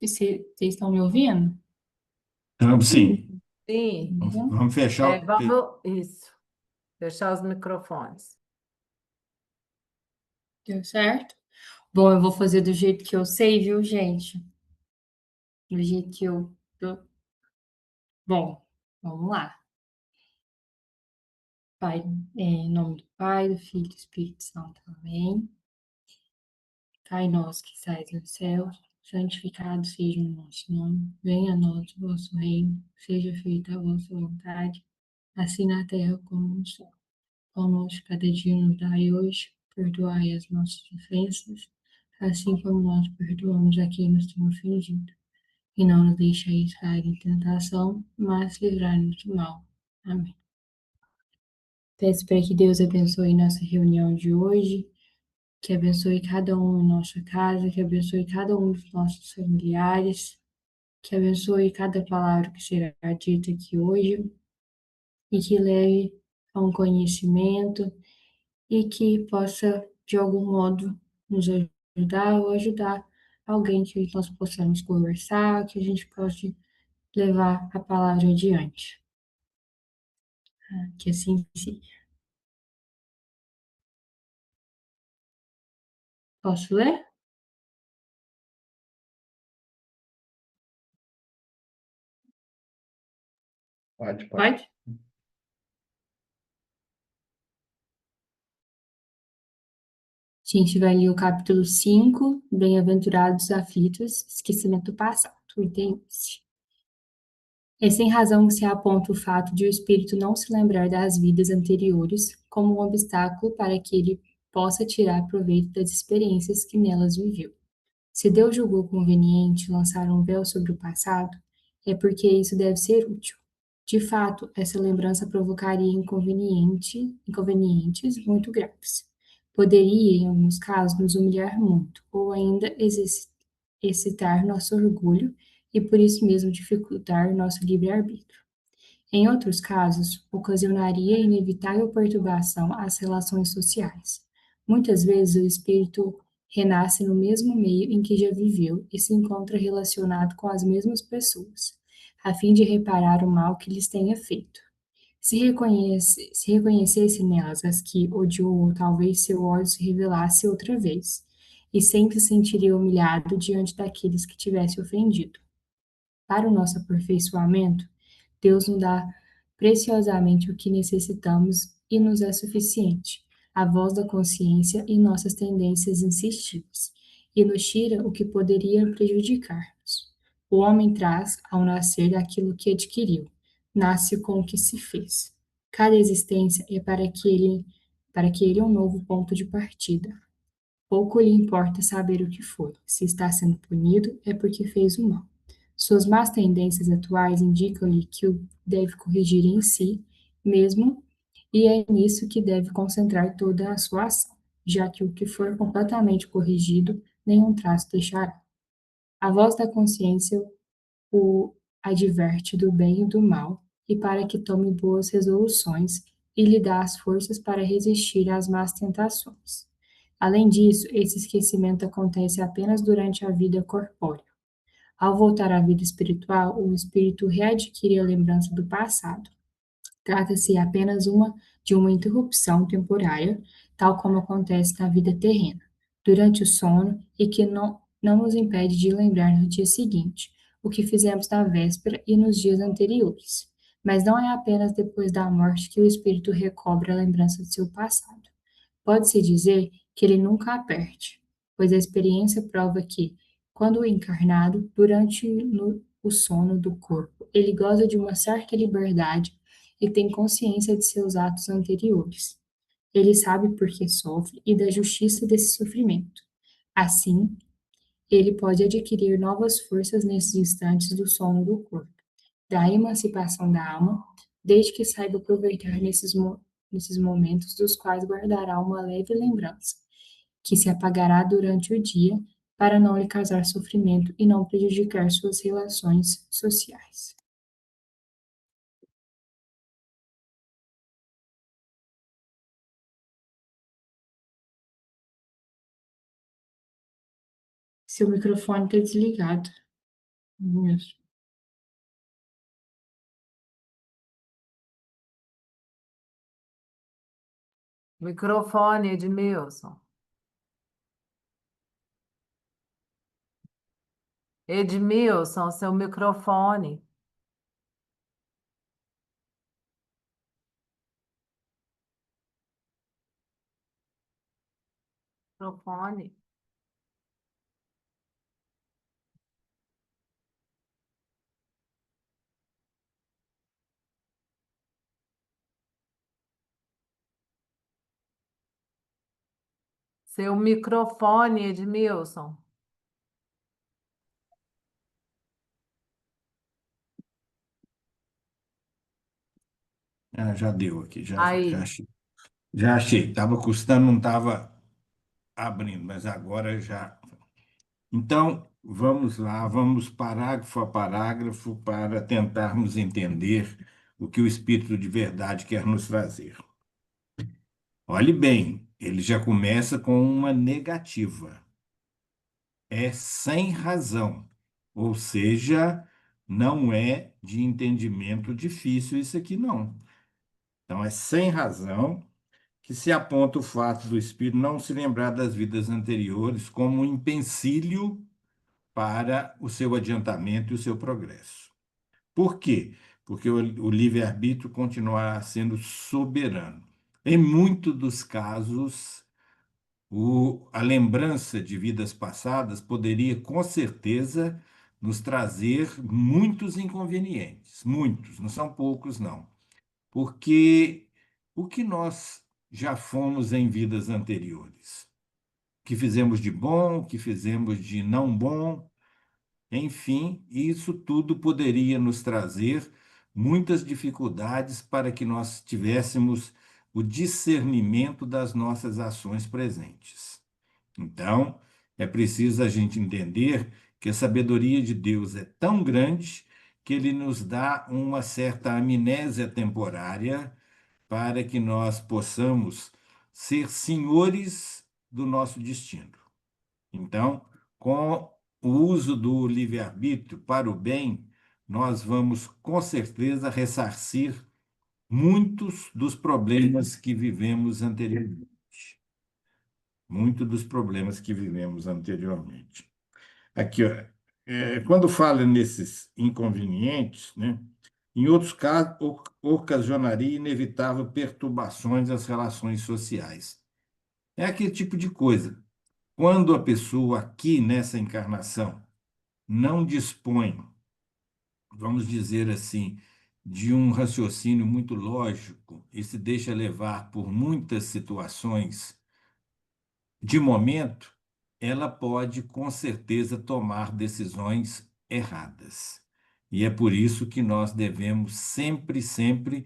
Vocês estão me ouvindo? Sim, Sim, Uhum. vamos fechar. vamos, isso, fechar os microfones. Deu certo? Bom, eu vou fazer do jeito que eu sei, viu, gente? Do jeito que Bom, vamos lá. Pai, em nome do Pai, do Filho e do Espírito Santo. Amém. Pai nosso que estais no céu, santificado seja o nosso nome. Venha a nós o vosso reino. Seja feita a vossa vontade, assim na terra como no céu. Pão nosso de cada dia nos dai hoje, perdoai as nossas ofensas, assim como nós perdoamos a quem nos tem ofendido. E não nos deixeis cair em tentação, mas livrai-nos do mal. Amém. Peço para que Deus abençoe nossa reunião de hoje, que abençoe cada um em nossa casa, que abençoe cada um dos nossos familiares, que abençoe cada palavra que será dita aqui hoje e que leve a um conhecimento e que possa, de algum modo, nos ajudar ou ajudar alguém que nós possamos conversar, que a gente possa levar a palavra adiante. Que assim seja. Posso ler? Pode, pode. Pode? A gente vai ler o capítulo 5, Bem-aventurados aflitos, esquecimento do passado, item 11. É sem razão que se aponta o fato de o espírito não se lembrar das vidas anteriores como um obstáculo para que ele possa tirar proveito das experiências que nelas viveu. Se Deus julgou conveniente lançar um véu sobre o passado, é porque isso deve ser útil. De fato, essa lembrança provocaria inconvenientes muito graves. Poderia, em alguns casos, nos humilhar muito, ou ainda excitar nosso orgulho e, por isso mesmo, dificultar nosso livre-arbítrio. Em outros casos, ocasionaria inevitável perturbação às relações sociais. Muitas vezes o espírito renasce no mesmo meio em que já viveu e se encontra relacionado com as mesmas pessoas, a fim de reparar o mal que lhes tenha feito. Se reconhecesse nelas as que odiou, ou talvez seu ódio se revelasse outra vez, e sempre se sentiria humilhado diante daqueles que tivesse ofendido. Para o nosso aperfeiçoamento, Deus nos dá preciosamente o que necessitamos e nos é suficiente, a voz da consciência e nossas tendências insistivas, e nos tira o que poderia prejudicar-nos. O homem traz, ao nascer, aquilo que adquiriu, nasce com o que se fez. Cada existência é para que ele é um novo ponto de partida. Pouco lhe importa saber o que foi. Se está sendo punido, é porque fez o mal. Suas más tendências atuais indicam-lhe que o deve corrigir em si mesmo, e é nisso que deve concentrar toda a sua ação, já que o que for completamente corrigido, nenhum traço deixará. A voz da consciência o adverte do bem e do mal, e para que tome boas resoluções, e lhe dá as forças para resistir às más tentações. Além disso, esse esquecimento acontece apenas durante a vida corpórea. Ao voltar à vida espiritual, o espírito readquire a lembrança do passado. Trata-se apenas de uma interrupção temporária, tal como acontece na vida terrena, durante o sono e que não nos impede de lembrar no dia seguinte o que fizemos na véspera e nos dias anteriores. Mas não é apenas depois da morte que o espírito recobra a lembrança de seu passado. Pode-se dizer que ele nunca a perde, pois a experiência prova que, quando encarnado, durante o sono do corpo, ele goza de uma certa liberdade e tem consciência de seus atos anteriores. Ele sabe por que sofre e da justiça desse sofrimento. Assim, ele pode adquirir novas forças nesses instantes do sono do corpo, da emancipação da alma, desde que saiba aproveitar nesses momentos dos quais guardará uma leve lembrança, que se apagará durante o dia, para não lhe causar sofrimento e não prejudicar suas relações sociais. Seu microfone está desligado. Isso. Microfone, Edmilson. Edmilson, seu microfone. Microfone. Seu microfone, Edmilson. Ah, já deu aqui, já Aí, achei. Já achei. Estava custando, não estava abrindo, mas agora já. Então, vamos lá, vamos parágrafo a parágrafo para tentarmos entender o que o Espírito de verdade quer nos trazer. Olhe bem, ele já começa com uma negativa. É sem razão, ou seja, não é de entendimento difícil isso aqui, não. Então, é sem razão que se aponta o fato do espírito não se lembrar das vidas anteriores como um empecilho para o seu adiantamento e o seu progresso. Por quê? Porque o livre-arbítrio continuará sendo soberano. Em muitos dos casos, a lembrança de vidas passadas poderia, com certeza, nos trazer muitos inconvenientes, muitos, não são poucos, não. Porque o que nós já fomos em vidas anteriores? O que fizemos de bom, o que fizemos de não bom, enfim, isso tudo poderia nos trazer muitas dificuldades para que nós tivéssemos o discernimento das nossas ações presentes. Então, é preciso a gente entender que a sabedoria de Deus é tão grande que ele nos dá uma certa amnésia temporária para que nós possamos ser senhores do nosso destino. Então, com o uso do livre-arbítrio para o bem, nós vamos com certeza ressarcir muitos dos problemas que vivemos anteriormente. Muitos dos problemas que vivemos anteriormente. Aqui, ó, quando fala nesses inconvenientes, né, em outros casos, ocasionaria inevitável perturbações das relações sociais. É aquele tipo de coisa. Quando a pessoa aqui nessa encarnação não dispõe, vamos dizer assim, de um raciocínio muito lógico e se deixa levar por muitas situações de momento, ela pode com certeza tomar decisões erradas. E é por isso que nós devemos sempre, sempre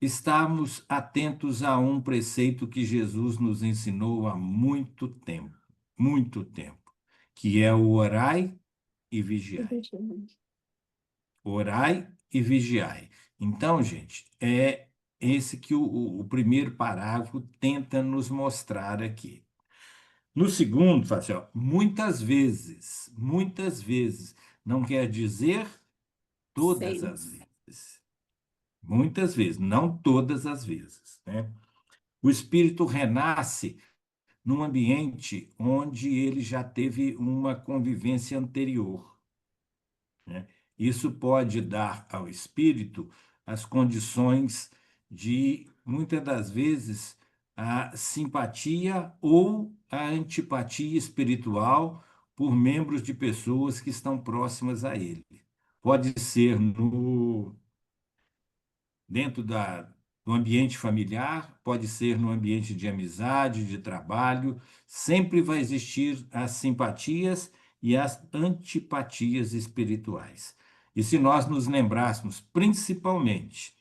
estarmos atentos a um preceito que Jesus nos ensinou há muito tempo, que é o orai e vigiai. Orai e vigiai. Então, gente, é esse que o primeiro parágrafo tenta nos mostrar aqui. No segundo, fala assim, ó, muitas vezes, não quer dizer todas as vezes. Muitas vezes, não todas as vezes, né? O espírito renasce num ambiente onde ele já teve uma convivência anterior, né? Isso pode dar ao espírito as condições de, muitas das vezes, a simpatia ou a antipatia espiritual por membros de pessoas que estão próximas a ele. Pode ser dentro do ambiente familiar, pode ser no ambiente de amizade, de trabalho, sempre vai existir as simpatias e as antipatias espirituais. E se nós nos lembrássemos principalmente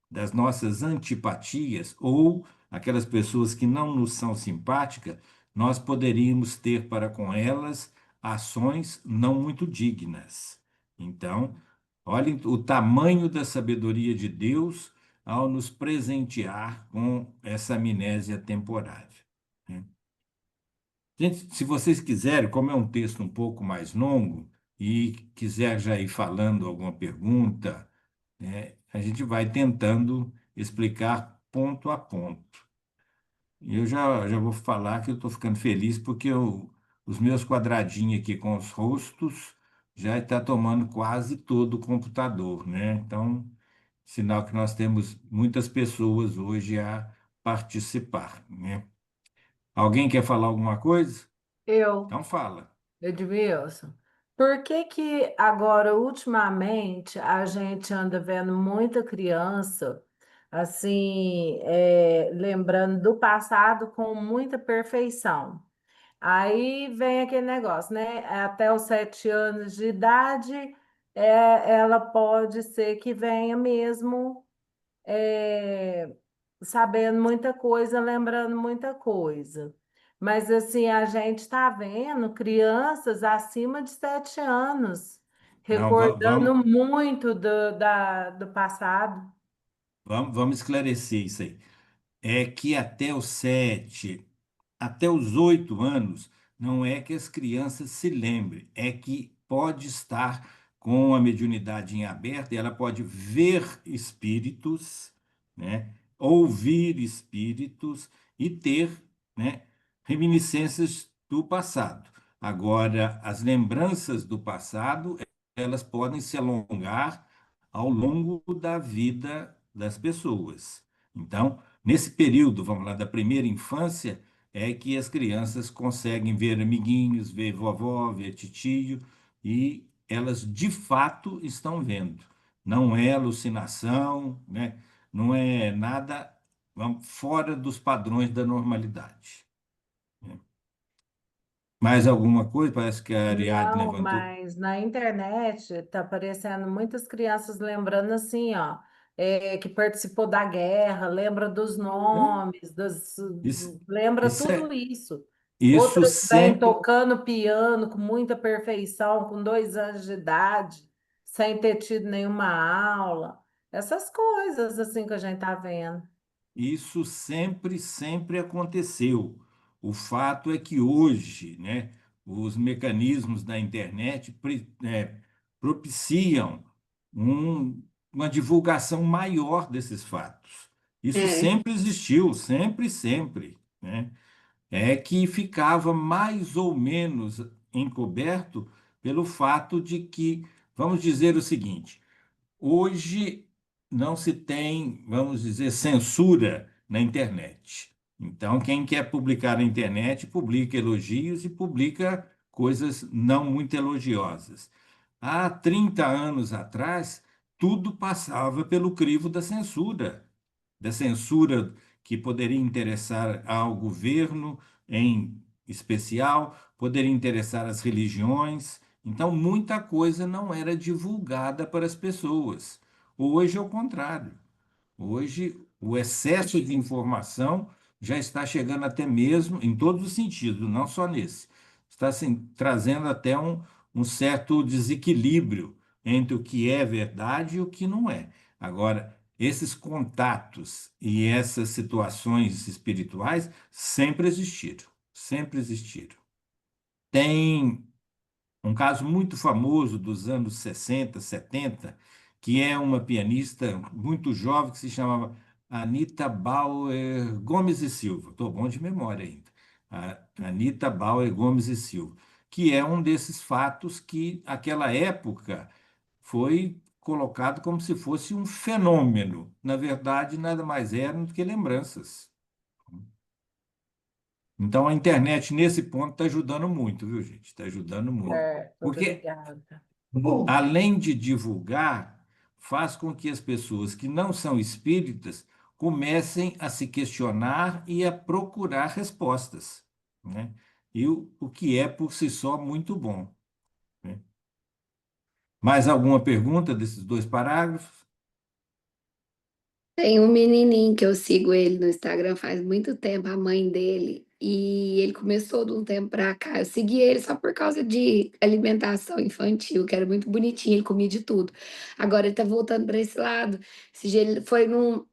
das nossas antipatias ou aquelas pessoas que não nos são simpáticas, nós poderíamos ter para com elas ações não muito dignas. Então, olhem o tamanho da sabedoria de Deus ao nos presentear com essa amnésia temporária, né? Gente, se vocês quiserem, como é um texto um pouco mais longo, e quiser já ir falando alguma pergunta, né, a gente vai tentando explicar ponto a ponto. E eu já vou falar que eu estou ficando feliz porque os meus quadradinhos aqui com os rostos já está tomando quase todo o computador, né? Então, sinal que nós temos muitas pessoas hoje a participar, né? Alguém quer falar alguma coisa? Eu, Então fala. Edmilson, por que que agora, ultimamente, a gente anda vendo muita criança, assim, lembrando do passado com muita perfeição? Aí vem aquele negócio, né? Até os 7 anos de idade, ela pode ser que venha mesmo é, sabendo muita coisa, lembrando muita coisa. Mas assim, a gente está vendo crianças acima de 7 anos, Não, recordando muito do passado. vamos esclarecer isso aí. É que até os 8 anos, não é que as crianças se lembrem, é que pode estar com a mediunidade em aberto e ela pode ver espíritos, né, ouvir espíritos e ter, né, reminiscências do passado. Agora, as lembranças do passado, elas podem se alongar ao longo da vida das pessoas. Então, nesse período, vamos lá, da primeira infância, é que as crianças conseguem ver amiguinhos, ver vovó, ver titio, e elas de fato estão vendo. Não é alucinação, né? Não é nada, vamos, fora dos padrões da normalidade, né? Mais alguma coisa? Parece que a Ariadne Não, levantou. mas na internet tá aparecendo muitas crianças lembrando assim, ó, que participou da guerra, lembra dos É, nomes, Isso, lembra isso, tudo isso. isso Outras vêm sempre. tocando piano com muita perfeição, com 2 anos de idade, sem ter tido nenhuma aula. Essas coisas assim que a gente tá vendo. Isso sempre, sempre aconteceu. O fato é que hoje, né, os mecanismos da internet propiciam uma divulgação maior desses fatos. Isso É, sempre existiu, sempre, sempre, né? É que ficava mais ou menos encoberto pelo fato de que, vamos dizer o seguinte: hoje não se tem, vamos dizer, censura na internet. Então, quem quer publicar na internet, publica elogios e publica coisas não muito elogiosas. Há 30 anos atrás, tudo passava pelo crivo da censura que poderia interessar ao governo em especial, poderia interessar às religiões. Então, muita coisa não era divulgada para as pessoas. Hoje é o contrário. Hoje, o excesso de informação já está chegando até mesmo, em todos os sentidos, não só nesse. Está assim, trazendo até um certo desequilíbrio entre o que é verdade e o que não é. Agora, esses contatos e essas situações espirituais sempre existiram, sempre existiram. Tem um caso muito famoso dos anos 60, 70, que é uma pianista muito jovem que se chamava Anita Bauer Gomes e Silva. Estou bom de memória ainda. A Anita Bauer Gomes e Silva, que é um desses fatos que, naquela época, foi colocado como se fosse um fenômeno. Na verdade, nada mais eram do que lembranças. Então, a internet, nesse ponto, está ajudando muito, viu, gente? Está ajudando muito. Certo, Porque obrigada. além de divulgar, faz com que as pessoas que não são espíritas comecem a se questionar e a procurar respostas, né? E o que é por si só muito bom, né? Mais alguma pergunta desses dois parágrafos? tem um menininho que eu sigo ele no Instagram faz muito tempo, a mãe dele, e ele começou de um tempo pra cá. Eu segui ele só por causa de alimentação infantil, que era muito bonitinho, ele comia de tudo. Agora ele tá voltando para esse lado. Esse dia ele foi num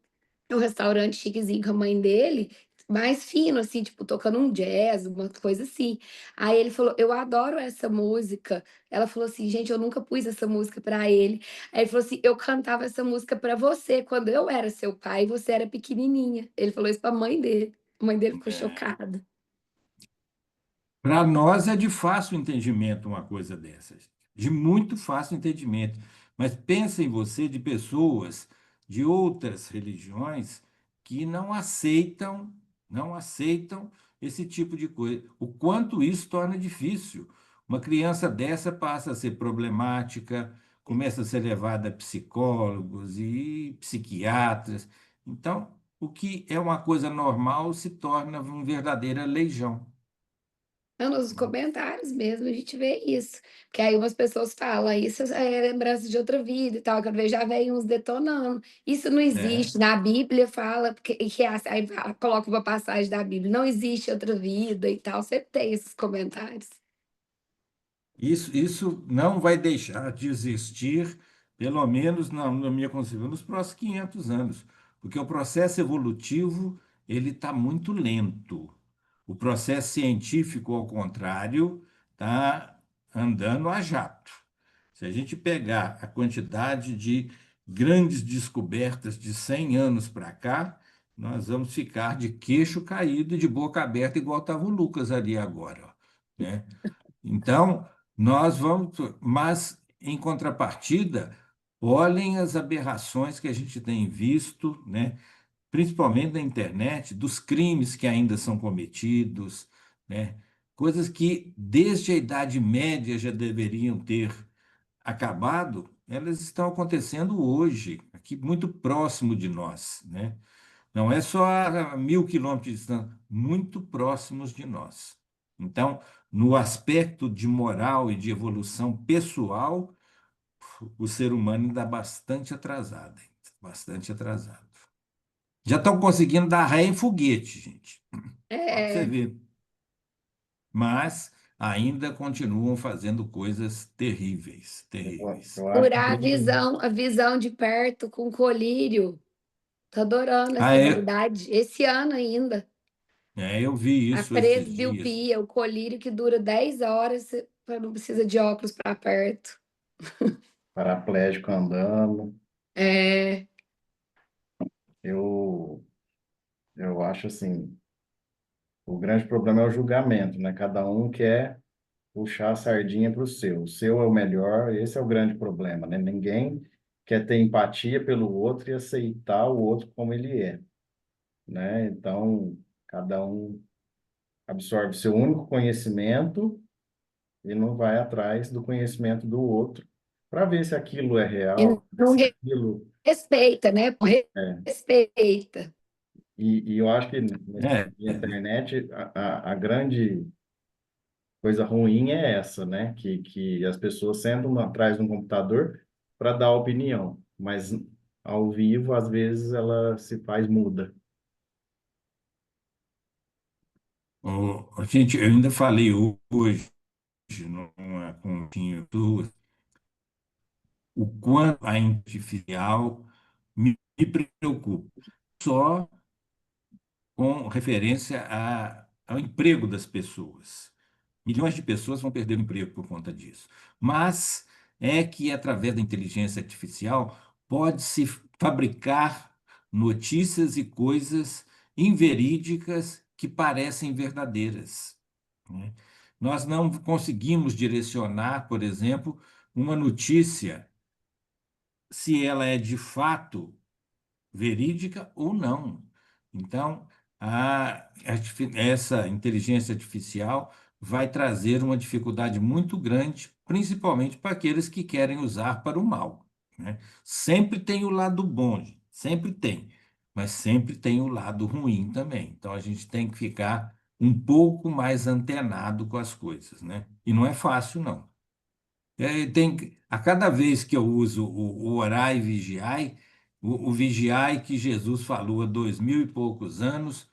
restaurante chiquezinho com a mãe dele. mais fino, assim, tipo, tocando um jazz, uma coisa assim. Aí ele falou: "Eu adoro essa música". Ela falou assim: "Gente, eu nunca pus essa música pra ele". Aí ele falou assim: "Eu cantava essa música pra você quando eu era seu pai e você era pequenininha". Ele falou isso pra mãe dele. A mãe dele ficou É. chocada. Para nós é de fácil entendimento uma coisa dessas, de muito fácil entendimento. Mas pensa em você de pessoas de outras religiões que não aceitam esse tipo de coisa. O quanto isso torna difícil. Uma criança dessa passa a ser problemática, começa a ser levada a psicólogos e psiquiatras. Então, o que é uma coisa normal se torna uma verdadeira legião. Não, nos comentários mesmo a gente vê isso. Porque aí umas pessoas falam: "Isso é lembrança de outra vida e tal", quando vê já vem uns detonando. Isso não É. existe, na Bíblia fala que aí coloca uma passagem da Bíblia: "Não existe outra vida" e tal, sempre tem esses comentários. Isso não vai deixar de existir, pelo menos na minha concepção, nos próximos 500 anos, porque o processo evolutivo ele está muito lento. O processo científico, ao contrário, está andando a jato. Se a gente pegar a quantidade de grandes descobertas de 100 anos para cá, nós vamos ficar de queixo caído e de boca aberta, igual estava o Lucas ali agora, ó, né? Então, nós vamos, mas em contrapartida, olhem as aberrações que a gente tem visto, né, principalmente na internet, dos crimes que ainda são cometidos, né, coisas que desde a Idade Média já deveriam ter acabado, elas estão acontecendo hoje, aqui muito próximo de nós, né? Não é só a 1.000 quilômetros de distância, muito próximos de nós. Então, no aspecto de moral e de evolução pessoal, o ser humano ainda bastante atrasado, hein? Bastante atrasado. Já estão conseguindo dar ré em foguete, gente. Só para você É, ver. Mas ainda continuam fazendo coisas terríveis, terríveis. Eu acho que curar tem. a visão de perto com colírio. Tô adorando Ah, essa novidade. Esse ano ainda. eu vi A isso esses dias. presbiopia, o colírio que dura 10 horas, você não precisa de óculos para perto. Paraplégico andando. É, Eu, eu acho assim, o grande problema é o julgamento, né? Cada um quer puxar a sardinha para o seu. O seu é o melhor, esse é o grande problema, né? Ninguém quer ter empatia pelo outro e aceitar o outro como ele é, né? Então, cada um absorve seu único conhecimento e não vai atrás do conhecimento do outro para ver se aquilo é e real, não se aquilo respeita, né? é. Respeita. E eu acho que nesse É, de internet a grande coisa ruim é essa, né? Que as pessoas sentam atrás de um computador para dar opinião, mas ao vivo, às vezes, ela se faz muda. gente, eu ainda falei hoje numa continha tua, o quanto a inteligência artificial me preocupa. Só com referência ao emprego das pessoas. Milhões de pessoas vão perder o emprego por conta disso. Mas é que, através da inteligência artificial, pode-se fabricar notícias e coisas inverídicas que parecem verdadeiras, né? Nós não conseguimos direcionar, por exemplo, uma notícia se ela é de fato verídica ou não. Então, essa inteligência artificial vai trazer uma dificuldade muito grande, principalmente para aqueles que querem usar para o mal, né? Sempre tem o lado bom, gente, sempre tem, mas sempre tem o lado ruim também. Então, a gente tem que ficar um pouco mais antenado com as coisas, né? E não é fácil, não. A cada vez que eu uso o orai e vigiai, o vigiai que Jesus falou há 2000 e poucos anos,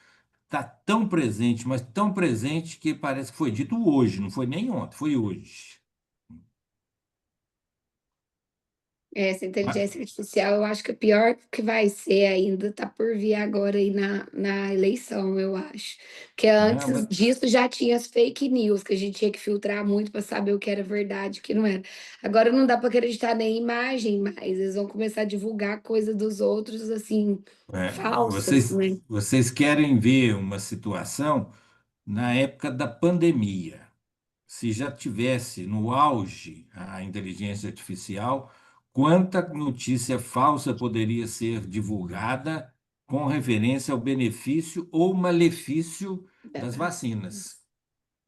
está tão presente, mas tão presente que parece que foi dito hoje, não foi nem ontem, foi hoje. Essa Mas, inteligência artificial, eu acho que o pior que vai ser ainda tá por vir agora aí na eleição, eu acho. Porque não, antes mas disso já tinha as fake news, que a gente tinha que filtrar muito para saber o que era verdade e o que não era. Agora não dá para acreditar nem em imagem mais, eles vão começar a divulgar coisa dos outros, assim, falsas, vocês, né? vocês querem ver uma situação na época da pandemia. Se já tivesse no auge a inteligência artificial, quanta notícia falsa poderia ser divulgada com referência ao benefício ou malefício Da das vacina. vacinas?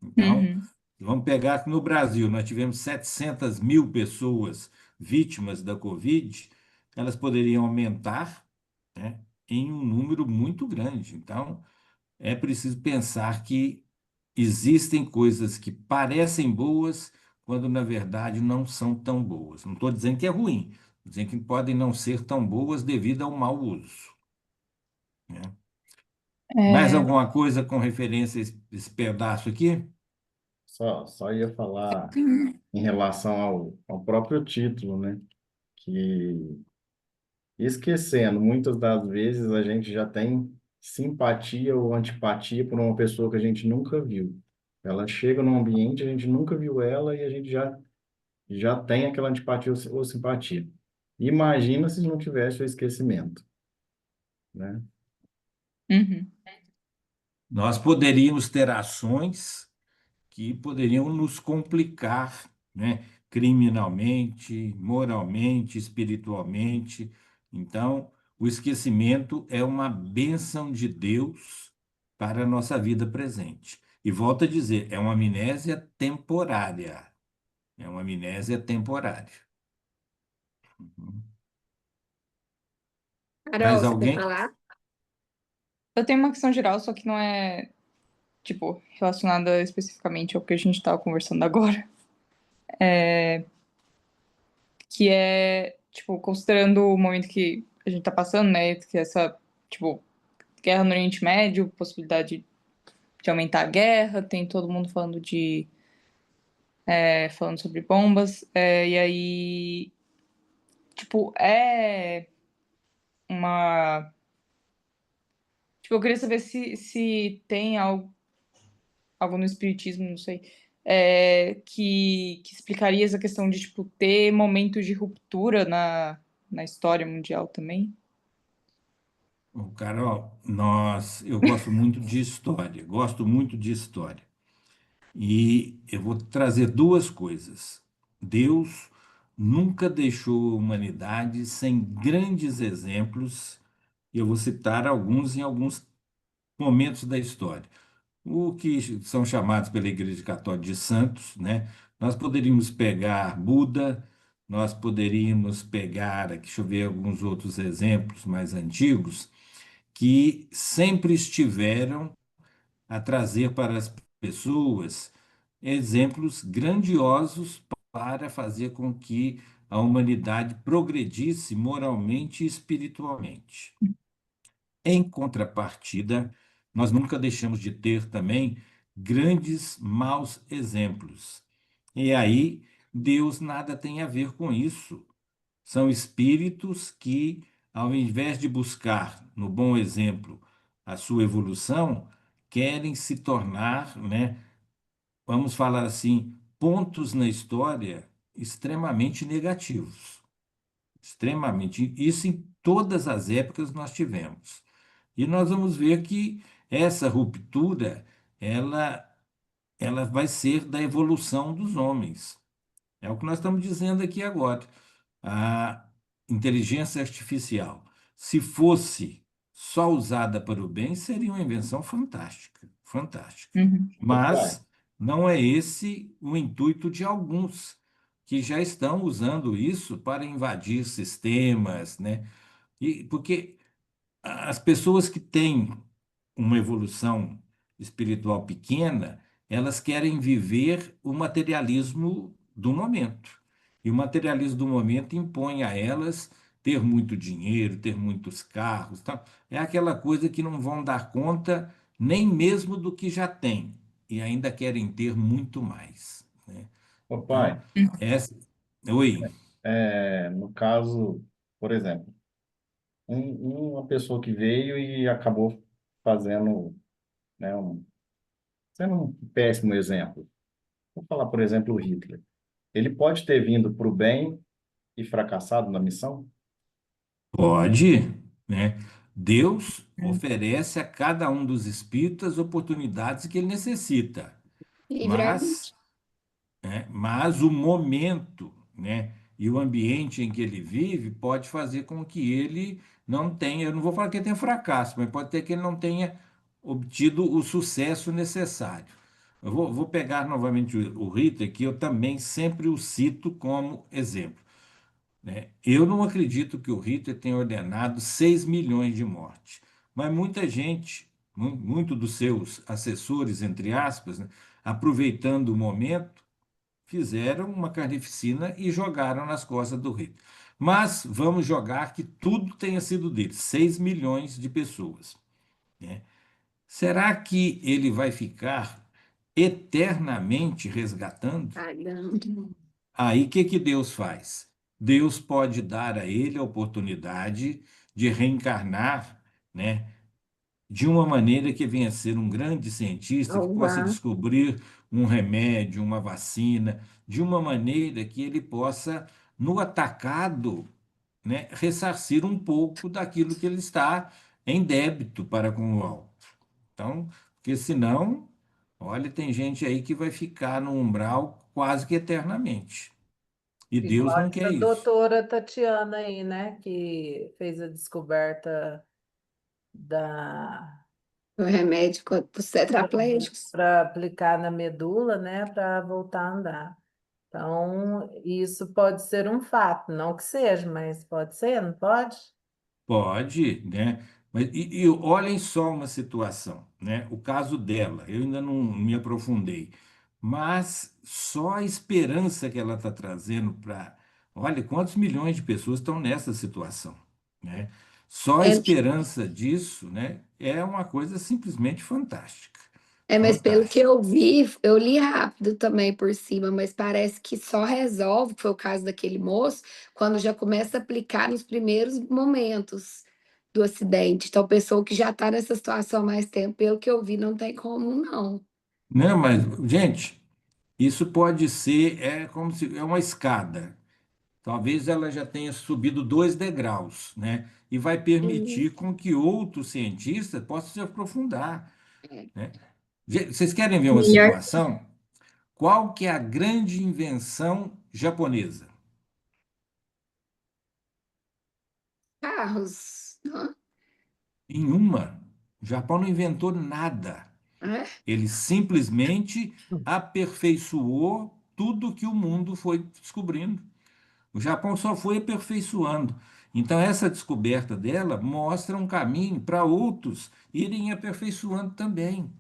Então, Uhum. vamos pegar que no Brasil nós tivemos 700 mil pessoas vítimas da Covid, elas poderiam aumentar, né, em um número muito grande. Então, é preciso pensar que existem coisas que parecem boas, quando na verdade não são tão boas. Não estou dizendo que é ruim, estou dizendo que podem não ser tão boas devido ao mau uso, né? Mais É, alguma coisa com referência a esse pedaço aqui? Só ia falar em relação ao próprio título, né? Que esquecendo, muitas das vezes a gente já tem simpatia ou antipatia por uma pessoa que a gente nunca viu. Ela chega num ambiente, a gente nunca viu ela e a gente já tem aquela antipatia ou simpatia. Imagina se não tivesse o esquecimento, né? uhum. Nós poderíamos ter ações que poderiam nos complicar, né? Criminalmente, moralmente, espiritualmente. Então, o esquecimento é uma bênção de Deus para a nossa vida presente. E volto a dizer, é uma amnésia temporária. É uma amnésia temporária. Uhum. Carol, Mais você quer alguém? falar? Eu tenho uma questão geral, só que não é, tipo, relacionada especificamente ao que a gente estava conversando agora, que é, tipo, considerando o momento que a gente tá passando, né, que essa, tipo, guerra no Oriente Médio, possibilidade de aumentar a guerra, tem todo mundo falando falando sobre bombas, e aí, tipo, é uma... Tipo, eu queria saber se tem algo no espiritismo, não sei, que explicaria essa questão de, tipo, ter momentos de ruptura na história mundial também. Ô, Carol, eu gosto muito de história, gosto muito de história. E eu vou trazer duas coisas. Deus nunca deixou a humanidade sem grandes exemplos, e eu vou citar alguns em alguns momentos da história. O que são chamados pela Igreja Católica de santos, né? Nós poderíamos pegar Buda, nós poderíamos pegar, aqui, deixa eu ver alguns outros exemplos mais antigos, que sempre estiveram a trazer para as pessoas exemplos grandiosos para fazer com que a humanidade progredisse moralmente e espiritualmente. Em contrapartida, nós nunca deixamos de ter também grandes maus exemplos. E aí, Deus nada tem a ver com isso. São espíritos que, ao invés de buscar, no bom exemplo, a sua evolução, querem se tornar, né, vamos falar assim, pontos na história extremamente negativos. Extremamente. Isso em todas as épocas nós tivemos. E nós vamos ver que essa ruptura, ela, ela vai ser da evolução dos homens. É o que nós estamos dizendo aqui agora. A inteligência artificial, se fosse só usada para o bem, seria uma invenção fantástica, fantástica. Uhum. Ô, pai, Mas não é esse o intuito de alguns que já estão usando isso para invadir sistemas, né? E porque as pessoas que têm uma evolução espiritual pequena, elas querem viver o materialismo do momento. E o materialismo do momento impõe a elas ter muito dinheiro, ter muitos carros, tá? É aquela coisa que não vão dar conta nem mesmo do que já têm, e ainda querem ter muito mais, né? ô, Então, pai, essa... Oi. no caso, por exemplo, uma pessoa que veio e acabou fazendo, né, sendo um péssimo exemplo. Vou falar, por exemplo, o Hitler. Ele pode ter vindo para o bem e fracassado na missão? Pode, né? Deus oferece a cada um dos espíritas oportunidades que ele necessita, mas, Livre-arbítrio. mas o momento, né, e o ambiente em que ele vive pode fazer com que ele não tenha, eu não vou falar que ele tenha fracasso, mas pode ter que ele não tenha obtido o sucesso necessário. Eu vou pegar novamente o Ritter, que eu também sempre o cito como exemplo, né? Eu não acredito que o Hitler tenha ordenado 6 milhões de mortes, mas muita gente, muito dos seus assessores, entre aspas, né, aproveitando o momento, fizeram uma carnificina e jogaram nas costas do Hitler. Mas vamos jogar que tudo tenha sido dele, 6 milhões de pessoas, né? Será que ele vai ficar eternamente resgatando? Pagando. Aí o que que Deus faz? Deus pode dar a ele a oportunidade de reencarnar, né, de uma maneira que venha a ser um grande cientista, que possa Salvar. descobrir um remédio, uma vacina, de uma maneira que ele possa, no atacado, né, ressarcir um pouco daquilo que ele está em débito para com o UOL. Então, porque senão, olha, tem gente aí que vai ficar no umbral quase que eternamente. E Deus Igual não quer essa isso. doutora Tatiana aí, né? Que fez a descoberta da O remédio para os tetraplégicos. para aplicar na medula, né? Para voltar a andar. Então, isso pode ser um fato, não que seja, mas pode ser, não pode? Pode, né? Mas, e olhem só uma situação, né? O caso dela, eu ainda não me aprofundei, mas só a esperança que ela está trazendo para. Olha, quantos milhões de pessoas estão nessa situação, né? Só a É, esperança disso, né, é uma coisa simplesmente fantástica. mas pelo que Fantástica. eu vi, eu li rápido também por cima, mas parece que só resolve, que foi o caso daquele moço, quando já começa a aplicar nos primeiros momentos do acidente. Então, pessoa que já está nessa situação há mais tempo, pelo que eu vi, não tem como, não. Não, mas, gente, isso pode ser, é como se é uma escada. Talvez ela já tenha subido 2 degraus, né? E vai Uhum. permitir com que outros cientistas possam se aprofundar, É. né? Vocês querem ver uma Melhor situação? Qual que é a grande invenção japonesa? Carros, não Nenhuma. O Japão não inventou nada. é? Ele simplesmente aperfeiçoou tudo que o mundo foi descobrindo. O Japão só foi aperfeiçoando. Então, essa descoberta dela mostra um caminho para outros irem aperfeiçoando também,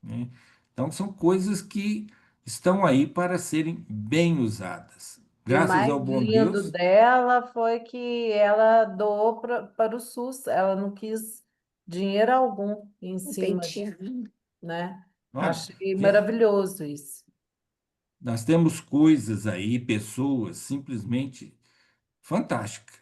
né? Então, são coisas que estão aí para serem bem usadas. E o Graças mais ao bom lindo Deus. dela foi que ela doou para o SUS, ela não quis dinheiro algum em cima, Penteado. né? Olha, Achei maravilhoso isso. nós temos coisas aí, pessoas simplesmente fantásticas.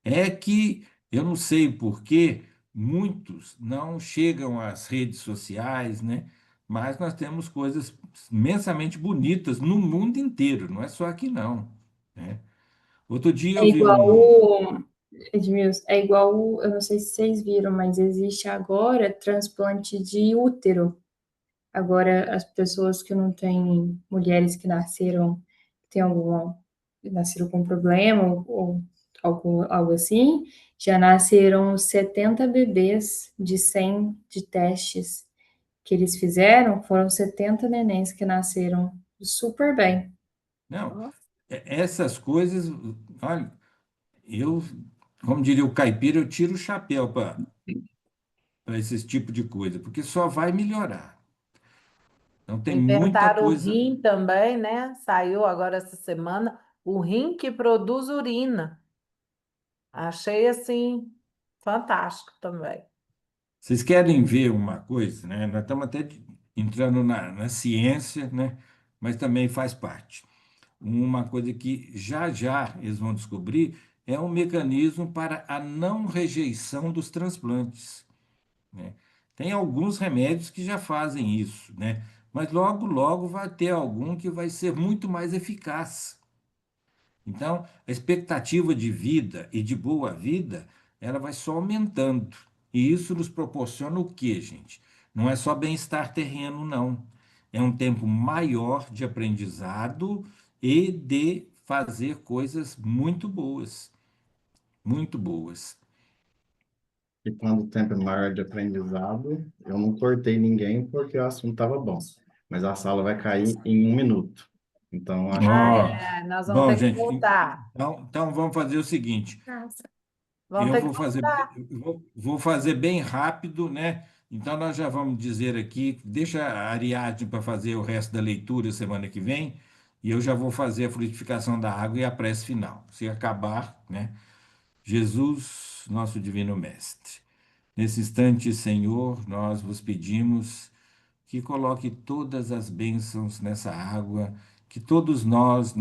É que eu não sei por que muitos não chegam às redes sociais, né? Mas nós temos coisas imensamente bonitas no mundo inteiro, não é só aqui não, né? Outro dia é eu vi igual um. o Edmilson, é igual, eu não sei se vocês viram, mas existe agora transplante de útero. Agora, as pessoas que não têm, mulheres que nasceram, que nasceram com problema ou algo assim, já nasceram 70 bebês de 100 de testes que eles fizeram, foram 70 nenéns que nasceram super bem. Não, Nossa, essas coisas, olha, eu, como diria o caipira, eu tiro o chapéu para esse tipo de coisa, porque só vai melhorar. Então tem muita Inventaram o coisa. rim também, né? Saiu agora essa semana o rim que produz urina. Achei assim fantástico também. Vocês querem ver uma coisa, né? Nós estamos até entrando na ciência, né? Mas também faz parte. uma coisa que já já eles vão descobrir, é um mecanismo para a não rejeição dos transplantes, né? Tem alguns remédios que já fazem isso, né? Mas logo, logo vai ter algum que vai ser muito mais eficaz. Então, a expectativa de vida e de boa vida, ela vai só aumentando. E isso nos proporciona o quê, gente? Não é só bem-estar terreno, não. É um tempo maior de aprendizado e de fazer coisas muito boas, muito boas. E quando o tempo é maior de aprendizado, eu não cortei ninguém porque o assunto estava bom. Mas a sala vai cair em 1 minuto. Então, acho que Ó, Nós vamos bom, ter que gente, voltar. então vamos fazer o seguinte. Nossa. Vamos Eu ter que vou fazer, voltar. vou fazer bem rápido, né? Então, nós já vamos dizer aqui, deixa a Ariadne para fazer o resto da leitura semana que vem, e eu já vou fazer a frutificação da água e a prece final. Se acabar, né? Jesus, nosso divino mestre. Nesse instante, Senhor, nós vos pedimos que coloque todas as bênçãos nessa água, que todos nós